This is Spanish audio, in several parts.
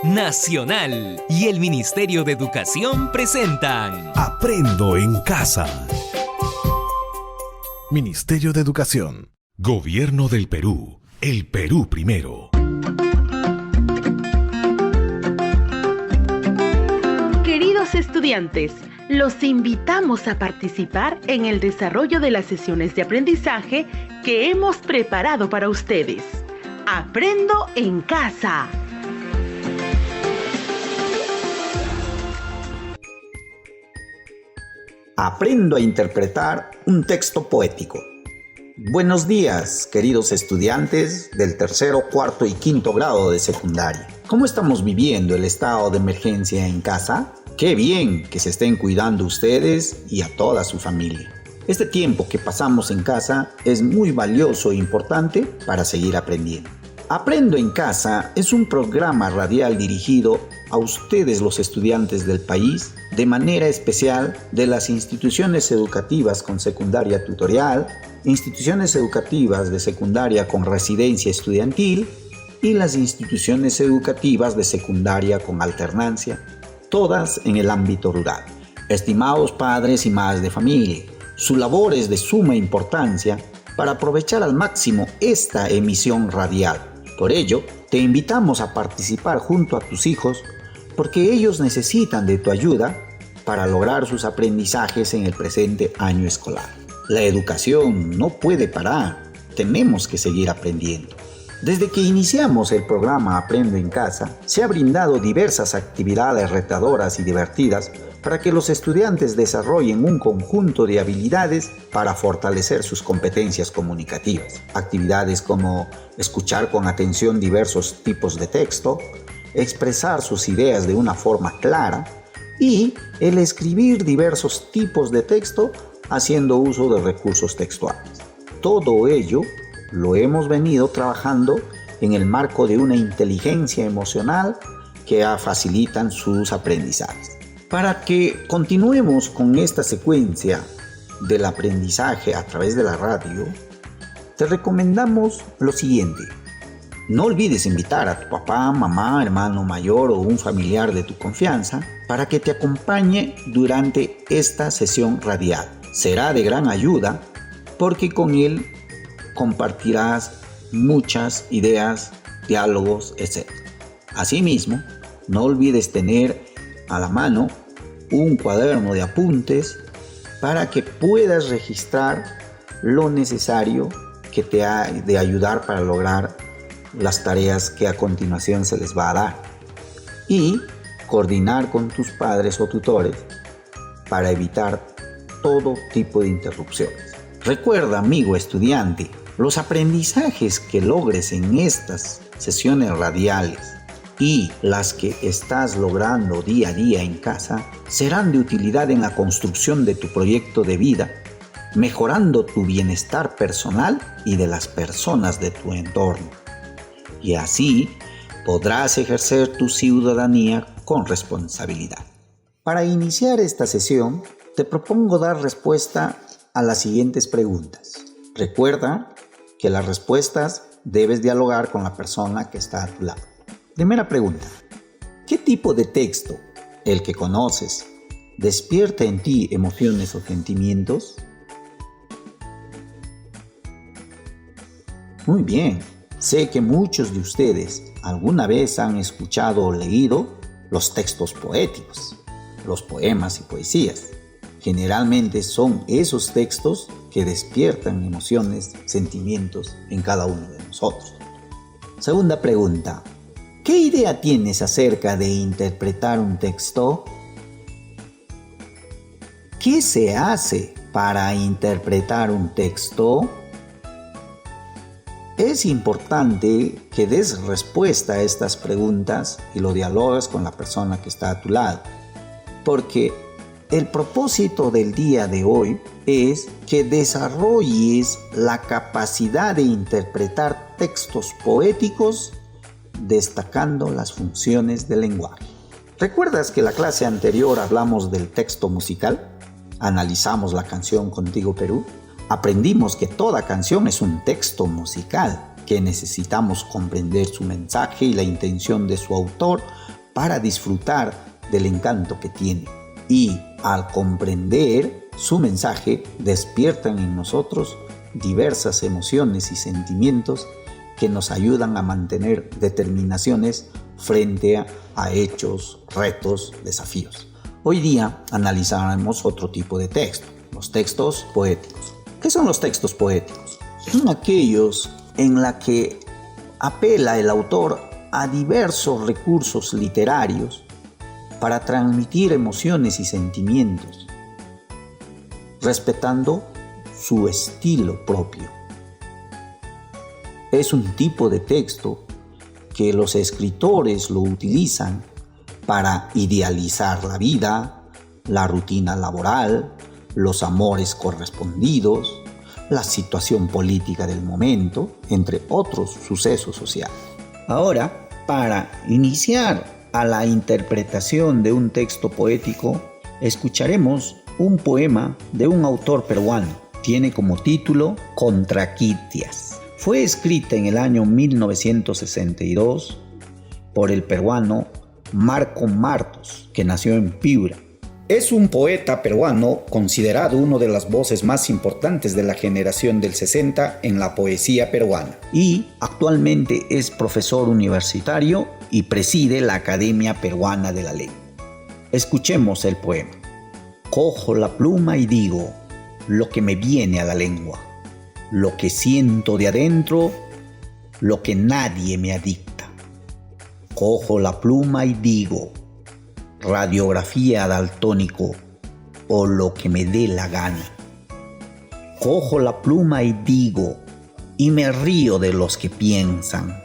Nacional y el Ministerio de Educación presentan Aprendo en Casa. Ministerio de Educación. Gobierno del Perú. El Perú primero. Queridos estudiantes, los invitamos a participar en el desarrollo de las sesiones de aprendizaje que hemos preparado para ustedes. Aprendo en Casa. Aprendo a interpretar un texto poético. Buenos días, queridos estudiantes del tercero, cuarto y quinto grado de secundaria. ¿Cómo estamos viviendo el estado de emergencia en casa? Qué bien que se estén cuidando ustedes y a toda su familia. Este tiempo que pasamos en casa es muy valioso e importante para seguir aprendiendo. Aprendo en Casa es un programa radial dirigido a ustedes, los estudiantes del país, de manera especial de las instituciones educativas con secundaria tutorial, instituciones educativas de secundaria con residencia estudiantil y las instituciones educativas de secundaria con alternancia, todas en el ámbito rural. Estimados padres y madres de familia, su labor es de suma importancia para aprovechar al máximo esta emisión radial. Por ello, te invitamos a participar junto a tus hijos porque ellos necesitan de tu ayuda para lograr sus aprendizajes en el presente año escolar. La educación no puede parar, tenemos que seguir aprendiendo. Desde que iniciamos el programa Aprendo en Casa, se ha brindado diversas actividades retadoras y divertidas para que los estudiantes desarrollen un conjunto de habilidades para fortalecer sus competencias comunicativas. Actividades como escuchar con atención diversos tipos de texto, expresar sus ideas de una forma clara y el escribir diversos tipos de texto haciendo uso de recursos textuales. Todo ello lo hemos venido trabajando en el marco de una inteligencia emocional que facilitan sus aprendizajes. Para que continuemos con esta secuencia del aprendizaje a través de la radio, te recomendamos lo siguiente. No olvides invitar a tu papá, mamá, hermano mayor o un familiar de tu confianza para que te acompañe durante esta sesión radial. Será de gran ayuda porque con él compartirás muchas ideas, diálogos, etc. Asimismo, no olvides tener a la mano un cuaderno de apuntes para que puedas registrar lo necesario que te ha de ayudar para lograr las tareas que a continuación se les va a dar y coordinar con tus padres o tutores para evitar todo tipo de interrupciones. Recuerda, amigo estudiante, los aprendizajes que logres en estas sesiones radiales y las que estás logrando día a día en casa serán de utilidad en la construcción de tu proyecto de vida, mejorando tu bienestar personal y de las personas de tu entorno. Y así podrás ejercer tu ciudadanía con responsabilidad. Para iniciar esta sesión, te propongo dar respuesta a las siguientes preguntas. Recuerda que las respuestas debes dialogar con la persona que está a tu lado. Primera pregunta. ¿Qué tipo de texto, el que conoces, despierta en ti emociones o sentimientos? Muy bien. Sé que muchos de ustedes alguna vez han escuchado o leído los textos poéticos, los poemas y poesías. Generalmente son esos textos que despiertan emociones, sentimientos en cada uno de nosotros. Segunda pregunta. ¿Qué idea tienes acerca de interpretar un texto? ¿Qué se hace para interpretar un texto? Es importante que des respuesta a estas preguntas y lo dialogues con la persona que está a tu lado, porque el propósito del día de hoy es que desarrolles la capacidad de interpretar textos poéticos destacando las funciones del lenguaje. ¿Recuerdas que en la clase anterior hablamos del texto musical? Analizamos la canción Contigo Perú. Aprendimos que toda canción es un texto musical, que necesitamos comprender su mensaje y la intención de su autor para disfrutar del encanto que tiene. Y al comprender su mensaje, despiertan en nosotros diversas emociones y sentimientos que nos ayudan a mantener determinaciones frente a hechos, retos, desafíos. Hoy día analizaremos otro tipo de texto, los textos poéticos. ¿Qué son los textos poéticos? Son aquellos en los que apela el autor a diversos recursos literarios para transmitir emociones y sentimientos, respetando su estilo propio. Es un tipo de texto que los escritores lo utilizan para idealizar la vida, la rutina laboral, los amores correspondidos, la situación política del momento, entre otros sucesos sociales. Ahora, para iniciar a la interpretación de un texto poético, escucharemos un poema de un autor peruano. Tiene como título Contraquitias. Fue escrita en el año 1962 por el peruano Marco Martos, que nació en Piura. Es un poeta peruano considerado una de las voces más importantes de la generación del 60 en la poesía peruana y actualmente es profesor universitario y preside la Academia Peruana de la Lengua. Escuchemos el poema. Cojo la pluma y digo lo que me viene a la lengua, lo que siento de adentro, lo que nadie me adicta. Cojo la pluma y digo radiografía daltónico o lo que me dé la gana. Cojo la pluma y digo, y me río de los que piensan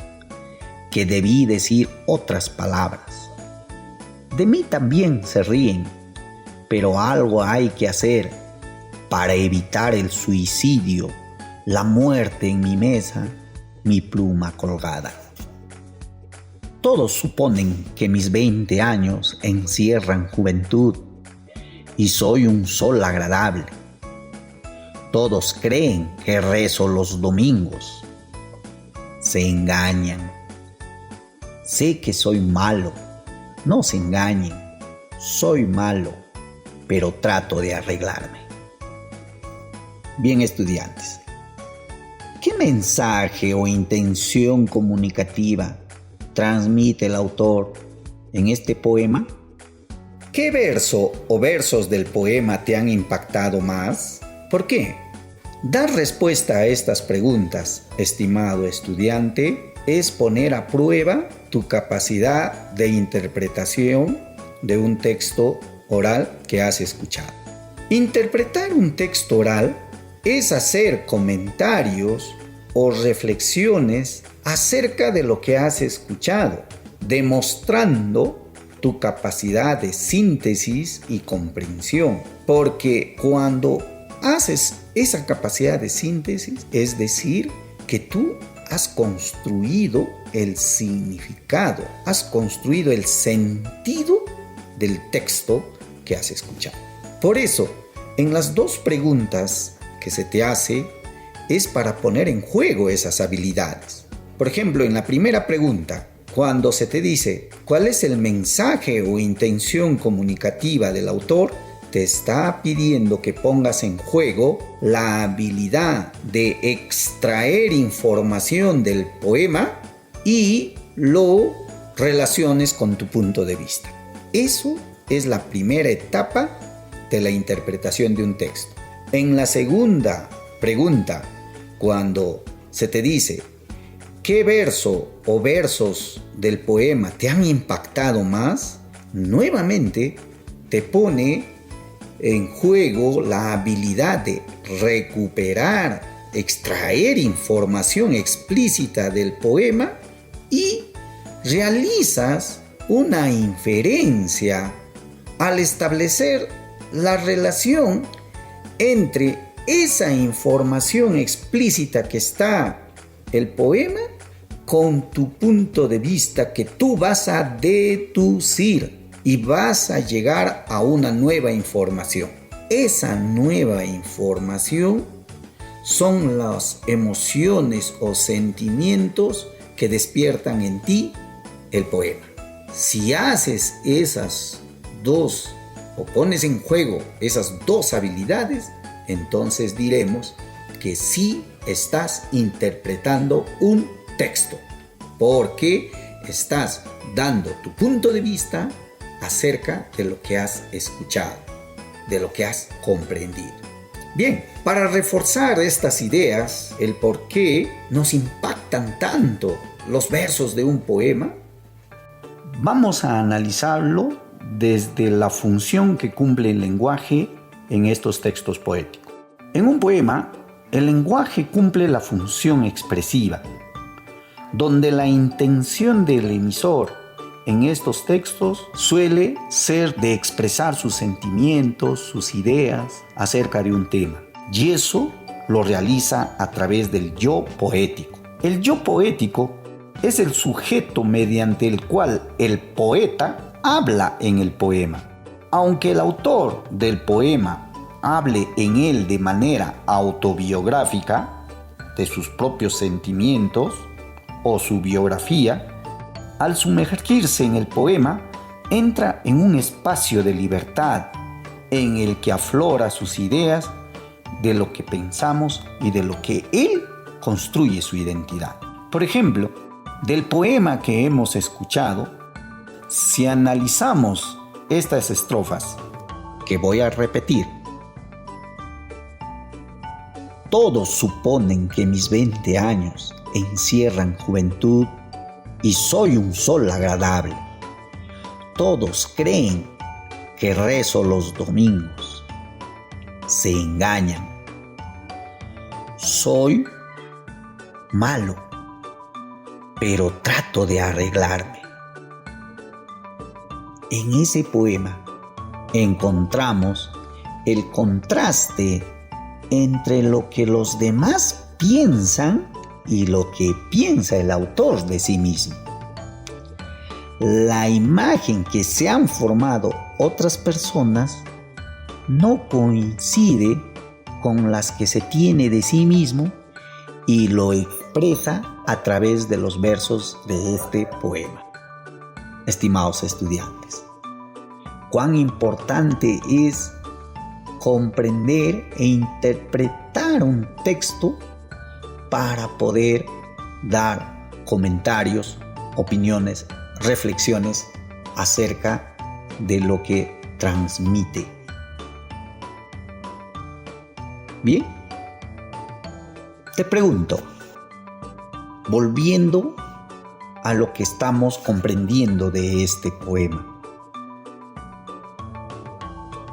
que debí decir otras palabras. De mí también se ríen, pero algo hay que hacer para evitar el suicidio, la muerte en mi mesa, mi pluma colgada. Todos suponen que mis 20 años encierran juventud y soy un sol agradable. Todos creen que rezo los domingos. Se engañan. Sé que soy malo. No se engañen. Soy malo, pero trato de arreglarme. Bien, estudiantes, ¿qué mensaje o intención comunicativa transmite el autor en este poema? ¿Qué verso o versos del poema te han impactado más? ¿Por qué? Dar respuesta a estas preguntas, estimado estudiante, es poner a prueba tu capacidad de interpretación de un texto oral que has escuchado. Interpretar un texto oral es hacer comentarios o reflexiones acerca de lo que has escuchado, demostrando tu capacidad de síntesis y comprensión. Porque cuando haces esa capacidad de síntesis, es decir, que tú has construido el significado, has construido el sentido del texto que has escuchado. Por eso, en las dos preguntas que se te hace, es para poner en juego esas habilidades. Por ejemplo, en la primera pregunta, cuando se te dice cuál es el mensaje o intención comunicativa del autor, te está pidiendo que pongas en juego la habilidad de extraer información del poema y lo relaciones con tu punto de vista. Eso es la primera etapa de la interpretación de un texto. En la segunda pregunta, cuando se te dice ¿qué verso o versos del poema te han impactado más? Nuevamente te pone en juego la habilidad de recuperar, extraer información explícita del poema y realizas una inferencia al establecer la relación entre esa información explícita que está el poema con tu punto de vista que tú vas a deducir y vas a llegar a una nueva información. Esa nueva información son las emociones o sentimientos que despiertan en ti el poema. Si haces esas dos o pones en juego esas dos habilidades, entonces diremos que sí estás interpretando un texto, porque estás dando tu punto de vista acerca de lo que has escuchado, de lo que has comprendido. Bien, para reforzar estas ideas, el por qué nos impactan tanto los versos de un poema, vamos a analizarlo desde la función que cumple el lenguaje en estos textos poéticos. En un poema, el lenguaje cumple la función expresiva, donde la intención del emisor en estos textos suele ser de expresar sus sentimientos, sus ideas acerca de un tema. Y eso lo realiza a través del yo poético. El yo poético es el sujeto mediante el cual el poeta habla en el poema. Aunque el autor del poema hable en él de manera autobiográfica, de sus propios sentimientos o su biografía, al sumergirse en el poema, entra en un espacio de libertad en el que aflora sus ideas de lo que pensamos y de lo que él construye su identidad. Por ejemplo, del poema que hemos escuchado, si analizamos estas estrofas, que voy a repetir: todos suponen que mis 20 años encierran juventud y soy un sol agradable. Todos creen que rezo los domingos. Se engañan. Soy malo, pero trato de arreglarme. En ese poema encontramos el contraste entre lo que los demás piensan y lo que piensa el autor de sí mismo. La imagen que se han formado otras personas no coincide con las que se tiene de sí mismo y lo expresa a través de los versos de este poema. Estimados estudiantes, cuán importante es comprender e interpretar un texto para poder dar comentarios, opiniones, reflexiones acerca de lo que transmite. Bien, te pregunto, volviendo a lo que estamos comprendiendo de este poema.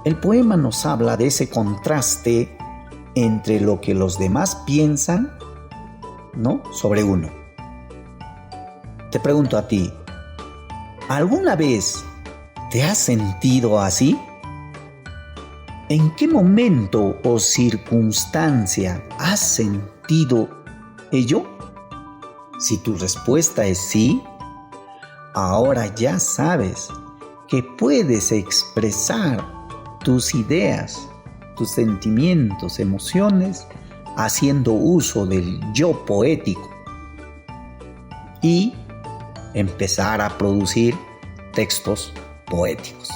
El poema nos habla de ese contraste entre lo que los demás piensan, ¿no?, sobre uno. Te pregunto a ti, ¿alguna vez te has sentido así? ¿En qué momento o circunstancia has sentido ello? Si tu respuesta es sí, ahora ya sabes que puedes expresar tus ideas, tus sentimientos, emociones, haciendo uso del yo poético y empezar a producir textos poéticos.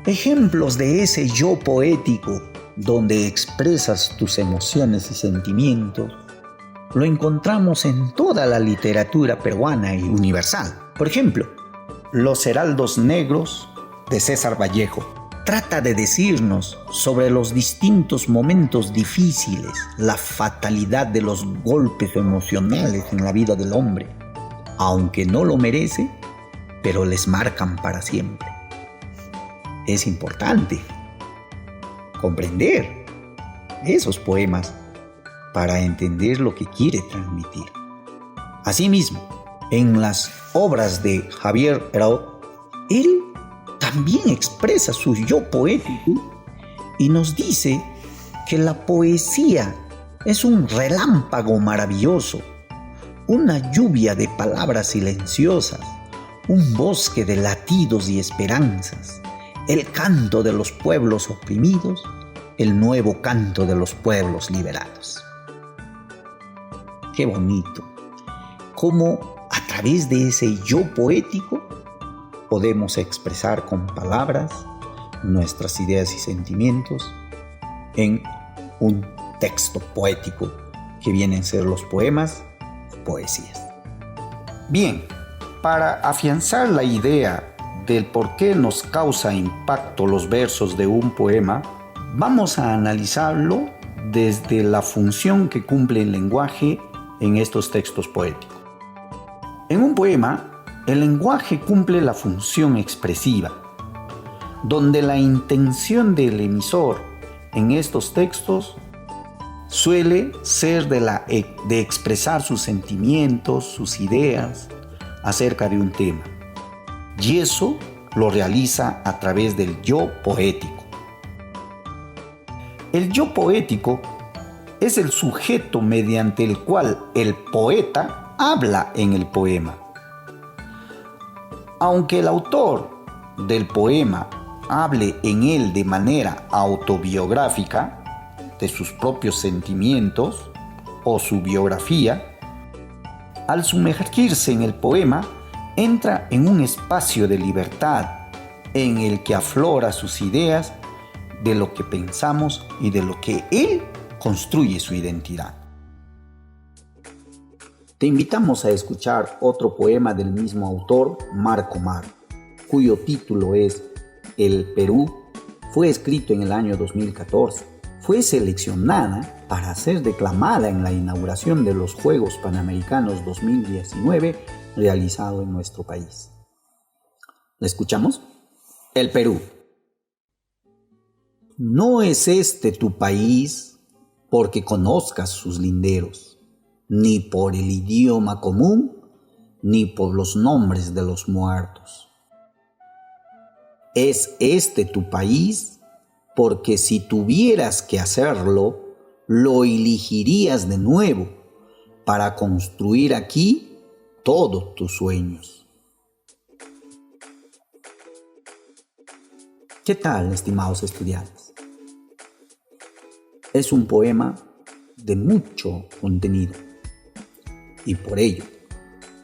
Ejemplos de ese yo poético donde expresas tus emociones y sentimientos lo encontramos en toda la literatura peruana y universal. Por ejemplo, Los Heraldos Negros de César Vallejo trata de decirnos sobre los distintos momentos difíciles, la fatalidad de los golpes emocionales en la vida del hombre, aunque no lo merece, pero les marcan para siempre. Es importante comprender esos poemas para entender lo que quiere transmitir. Asimismo, en las obras de Javier Heró, él también expresa su yo poético y nos dice que la poesía es un relámpago maravilloso, una lluvia de palabras silenciosas, un bosque de latidos y esperanzas, el canto de los pueblos oprimidos, el nuevo canto de los pueblos liberados. Qué bonito, cómo a través de ese yo poético podemos expresar con palabras nuestras ideas y sentimientos en un texto poético que vienen a ser los poemas o poesías. Bien, para afianzar la idea del por qué nos causa impacto los versos de un poema, vamos a analizarlo desde la función que cumple el lenguaje en estos textos poéticos. En un poema, el lenguaje cumple la función expresiva, donde la intención del emisor en estos textos suele ser de expresar sus sentimientos, sus ideas acerca de un tema. Y eso lo realiza a través del yo poético. El yo poético es el sujeto mediante el cual el poeta habla en el poema. Aunque el autor del poema hable en él de manera autobiográfica, de sus propios sentimientos o su biografía, al sumergirse en el poema, entra en un espacio de libertad en el que aflora sus ideas de lo que pensamos y de lo que él construye su identidad. Te invitamos a escuchar otro poema del mismo autor, Marco Mar, cuyo título es El Perú. Fue escrito en el año 2014. Fue seleccionada para ser declamada en la inauguración de los Juegos Panamericanos 2019 realizado en nuestro país. ¿La escuchamos? El Perú. No es este tu país porque conozcas sus linderos, ni por el idioma común, ni por los nombres de los muertos. Es este tu país porque si tuvieras que hacerlo, lo elegirías de nuevo para construir aquí todos tus sueños. ¿Qué tal, estimados estudiantes? Es un poema de mucho contenido y por ello,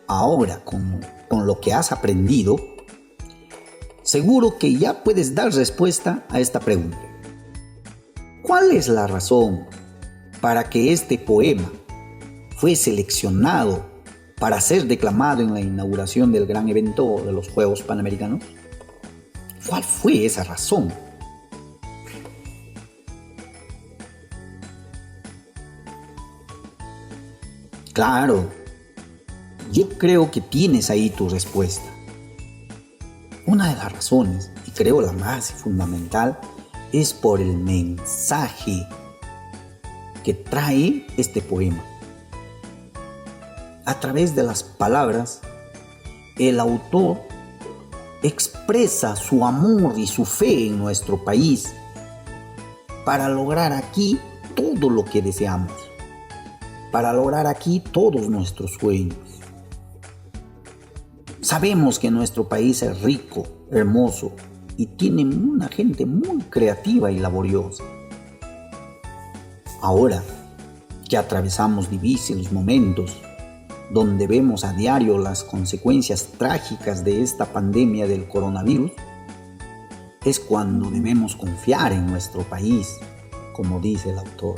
ahora con lo que has aprendido, seguro que ya puedes dar respuesta a esta pregunta. ¿Cuál es la razón para que este poema fue seleccionado para ser declamado en la inauguración del gran evento de los Juegos Panamericanos? ¿Cuál fue esa razón? Claro, yo creo que tienes ahí tu respuesta. Una de las razones, y creo la más fundamental, es por el mensaje que trae este poema. A través de las palabras, el autor expresa su amor y su fe en nuestro país para lograr aquí todo lo que deseamos, para lograr aquí todos nuestros sueños. Sabemos que nuestro país es rico, hermoso y tiene una gente muy creativa y laboriosa. Ahora que atravesamos difíciles momentos donde vemos a diario las consecuencias trágicas de esta pandemia del coronavirus, es cuando debemos confiar en nuestro país, como dice el autor.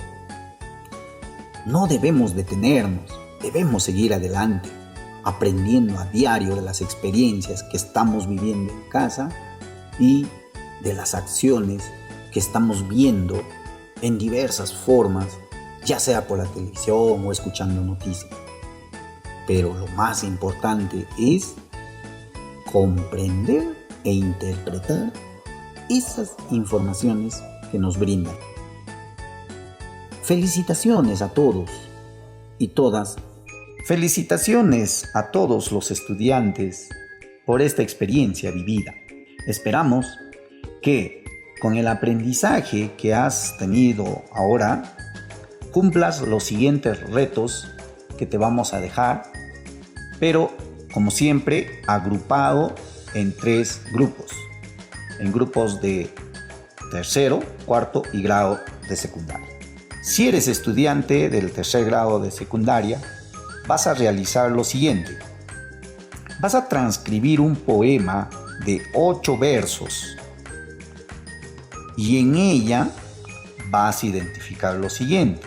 No debemos detenernos, debemos seguir adelante, aprendiendo a diario de las experiencias que estamos viviendo en casa y de las acciones que estamos viendo en diversas formas, ya sea por la televisión o escuchando noticias. Pero lo más importante es comprender e interpretar esas informaciones que nos brindan. Felicitaciones a todos y todas. Felicitaciones a todos los estudiantes por esta experiencia vivida. Esperamos que con el aprendizaje que has tenido ahora, cumplas los siguientes retos que te vamos a dejar, pero como siempre agrupado en 3 grupos, en grupos de tercero, cuarto y grado de secundaria. Si eres estudiante del tercer grado de secundaria, vas a realizar lo siguiente. vas a transcribir un poema de 8 versos y en ella vas a identificar lo siguiente: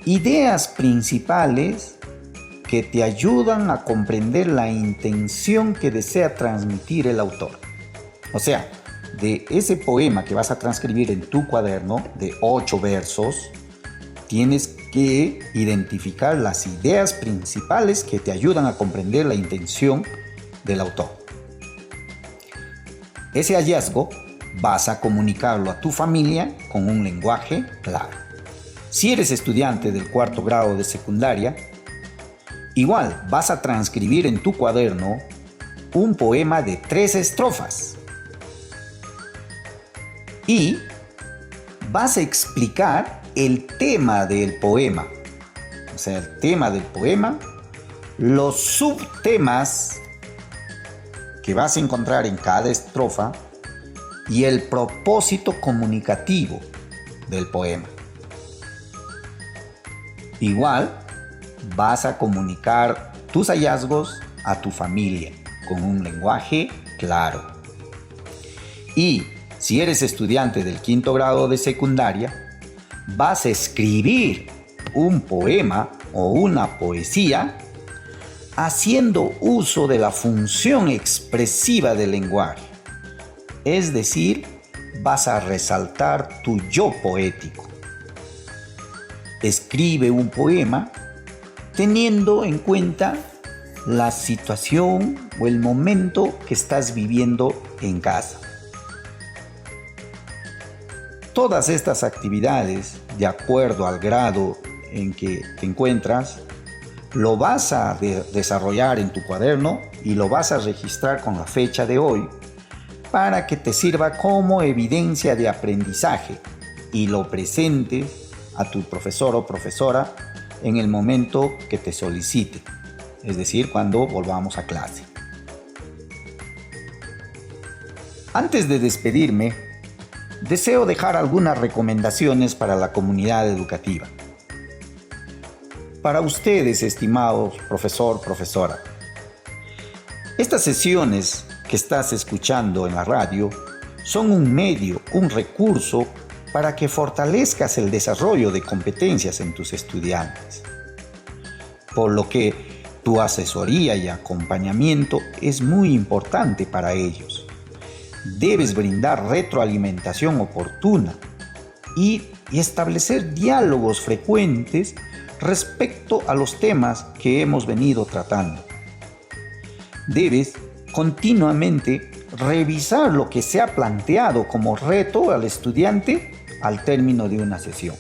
ideas principales que te ayudan a comprender la intención que desea transmitir el autor. O sea, de ese poema que vas a transcribir en tu cuaderno de 8 versos, tienes que identificar las ideas principales que te ayudan a comprender la intención del autor. Ese hallazgo vas a comunicarlo a tu familia con un lenguaje claro. Si eres estudiante del 4º grado de secundaria, igual vas a transcribir en tu cuaderno un poema de 3 estrofas y vas a explicar el tema del poema. O sea, el tema del poema, los subtemas que vas a encontrar en cada estrofa y el propósito comunicativo del poema. Igual vas a comunicar tus hallazgos a tu familia con un lenguaje claro. Y si eres estudiante del 5º grado de secundaria, vas a escribir un poema o una poesía haciendo uso de la función expresiva del lenguaje. Es decir, vas a resaltar tu yo poético. Escribe un poema teniendo en cuenta la situación o el momento que estás viviendo en casa. Todas estas actividades, de acuerdo al grado en que te encuentras, lo vas a desarrollar en tu cuaderno y lo vas a registrar con la fecha de hoy para que te sirva como evidencia de aprendizaje y lo presentes a tu profesor o profesora en el momento que te solicite, es decir, cuando volvamos a clase. Antes de despedirme, deseo dejar algunas recomendaciones para la comunidad educativa. Para ustedes, estimados profesor, profesora, estas sesiones que estás escuchando en la radio son un medio, un recurso para que fortalezcas el desarrollo de competencias en tus estudiantes. Por lo que tu asesoría y acompañamiento es muy importante para ellos. Debes brindar retroalimentación oportuna y establecer diálogos frecuentes respecto a los temas que hemos venido tratando. Debes continuamente revisar lo que se ha planteado como reto al estudiante al término de una sesión.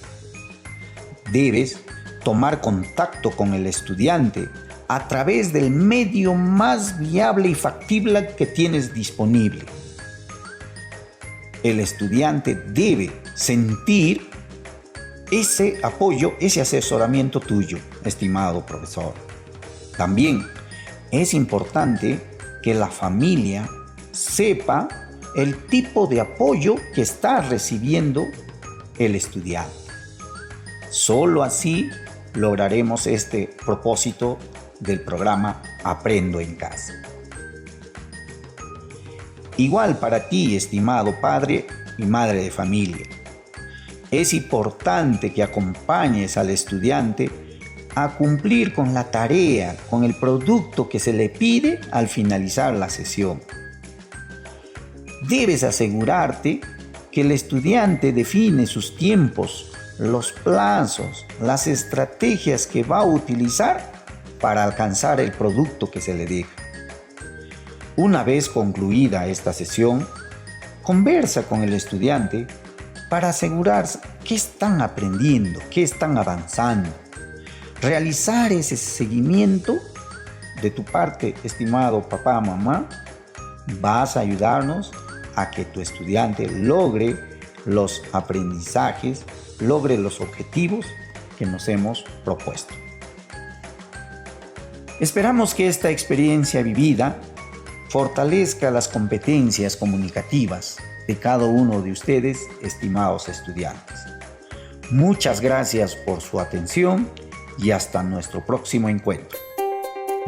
Debes tomar contacto con el estudiante a través del medio más viable y factible que tienes disponible. El estudiante debe sentir ese apoyo, ese asesoramiento tuyo, estimado profesor. También es importante que la familia sepa el tipo de apoyo que está recibiendo el estudiante. Solo así lograremos este propósito del programa Aprendo en Casa. Igual para ti, estimado padre y madre de familia, es importante que acompañes al estudiante a cumplir con la tarea, con el producto que se le pide al finalizar la sesión. Debes asegurarte que el estudiante define sus tiempos, los plazos, las estrategias que va a utilizar para alcanzar el producto que se le deja. Una vez concluida esta sesión, conversa con el estudiante para asegurarse qué están aprendiendo, qué están avanzando. Realizar ese seguimiento de tu parte, estimado papá, mamá, vas a ayudarnos a que tu estudiante logre los aprendizajes, logre los objetivos que nos hemos propuesto. Esperamos que esta experiencia vivida fortalezca las competencias comunicativas de cada uno de ustedes, estimados estudiantes. Muchas gracias por su atención y hasta nuestro próximo encuentro.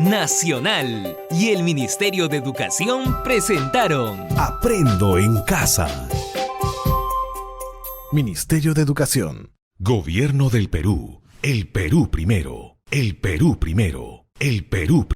Nacional y el Ministerio de Educación presentaron Aprendo en casa. Ministerio de Educación. Gobierno del Perú. El Perú primero. El Perú primero. El Perú primero.